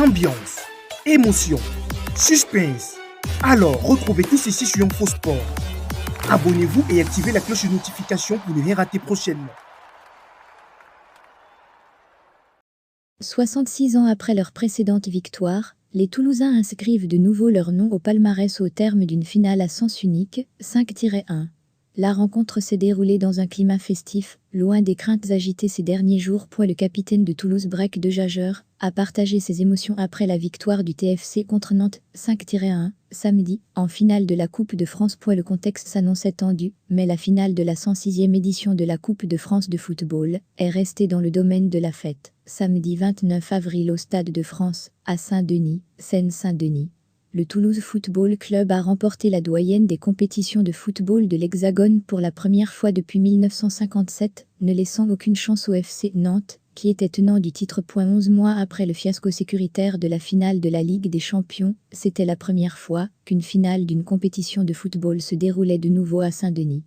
Ambiance, émotion, suspense. Alors, retrouvez tous ici sur InfoSport. Abonnez-vous et activez la cloche de notification pour ne rien rater prochainement. 66 ans après leur précédente victoire, les Toulousains inscrivent de nouveau leur nom au palmarès au terme d'une finale à sens unique, 5-1. La rencontre s'est déroulée dans un climat festif, loin des craintes agitées ces derniers jours. Le capitaine de Toulouse, Breck de Jager, a partagé ses émotions après la victoire du TFC contre Nantes, 5-1, samedi, en finale de la Coupe de France. Le contexte s'annonçait tendu, mais la finale de la 106e édition de la Coupe de France de football est restée dans le domaine de la fête, samedi 29 avril au Stade de France, à Saint-Denis, Seine-Saint-Denis. Le Toulouse Football Club a remporté la doyenne des compétitions de football de l'Hexagone pour la première fois depuis 1957, ne laissant aucune chance au FC Nantes, qui était tenant du titre. 11 mois après le fiasco sécuritaire de la finale de la Ligue des Champions, c'était la première fois qu'une finale d'une compétition de football se déroulait de nouveau à Saint-Denis.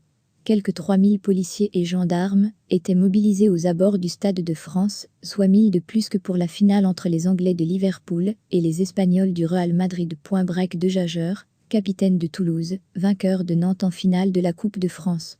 Quelques 3000 policiers et gendarmes étaient mobilisés aux abords du Stade de France, soit 1000 de plus que pour la finale entre les Anglais de Liverpool et les Espagnols du Real Madrid. Breck de Jager, capitaine de Toulouse, vainqueur de Nantes en finale de la Coupe de France.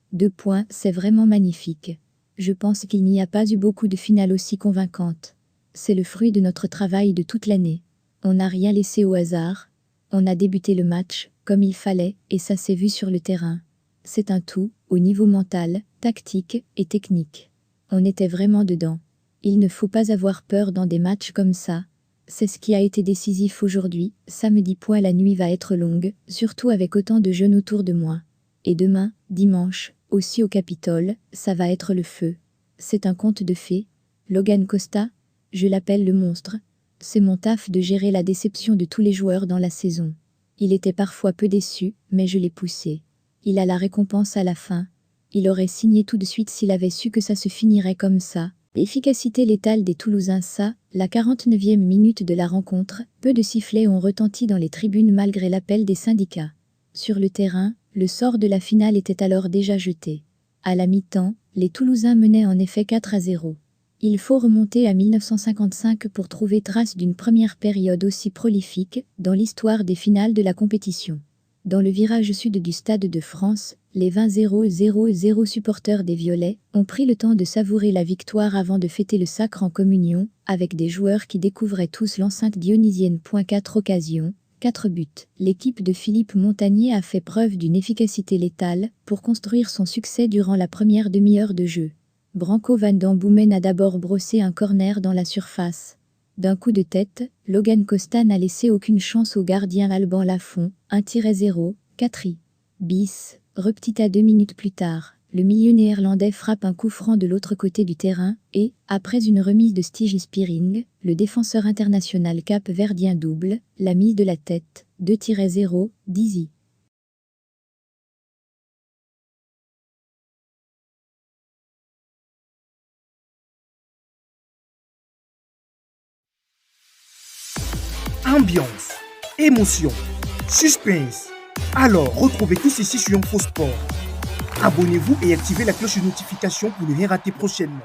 C'est vraiment magnifique. Je pense qu'il n'y a pas eu beaucoup de finales aussi convaincantes. C'est le fruit de notre travail de toute l'année. On n'a rien laissé au hasard. On a débuté le match comme il fallait et ça s'est vu sur le terrain. C'est un tout, au niveau mental, tactique et technique. On était vraiment dedans. Il ne faut pas avoir peur dans des matchs comme ça. C'est ce qui a été décisif aujourd'hui, samedi. La nuit va être longue, surtout avec autant de jeunes autour de moi. Et demain, dimanche, aussi au Capitole, ça va être le feu. C'est un conte de fées. Logan Costa, je l'appelle le monstre. C'est mon taf de gérer la déception de tous les joueurs dans la saison. Il était parfois peu déçu, mais je l'ai poussé. Il a la récompense à la fin. Il aurait signé tout de suite s'il avait su que ça se finirait comme ça. Efficacité létale des Toulousains. La 49e minute de la rencontre, peu de sifflets ont retenti dans les tribunes malgré l'appel des syndicats. Sur le terrain, le sort de la finale était alors déjà jeté. À la mi-temps, les Toulousains menaient en effet 4-0. Il faut remonter à 1955 pour trouver trace d'une première période aussi prolifique dans l'histoire des finales de la compétition. Dans le virage sud du Stade de France, les 20 supporters des Violets ont pris le temps de savourer la victoire avant de fêter le sacre en communion, avec des joueurs qui découvraient tous l'enceinte dionysienne. 4 occasions, 4 buts. L'équipe de Philippe Montagnier a fait preuve d'une efficacité létale pour construire son succès durant la première demi-heure de jeu. Branco Van Den Boomen a d'abord brossé un corner dans la surface. D'un coup de tête, Logan Costa n'a laissé aucune chance au gardien Alban Lafont, 1-0, 4 bis, repetita 2 minutes plus tard. Le milieu néerlandais frappe un coup franc de l'autre côté du terrain et, après une remise de Stig Spiering, le défenseur international cap-verdien double, la mise de la tête, 2-0, 10. Ambiance, émotion, suspense. Alors, retrouvez tous ici sur InfoSport. Abonnez-vous et activez la cloche de notification pour ne rien rater prochainement.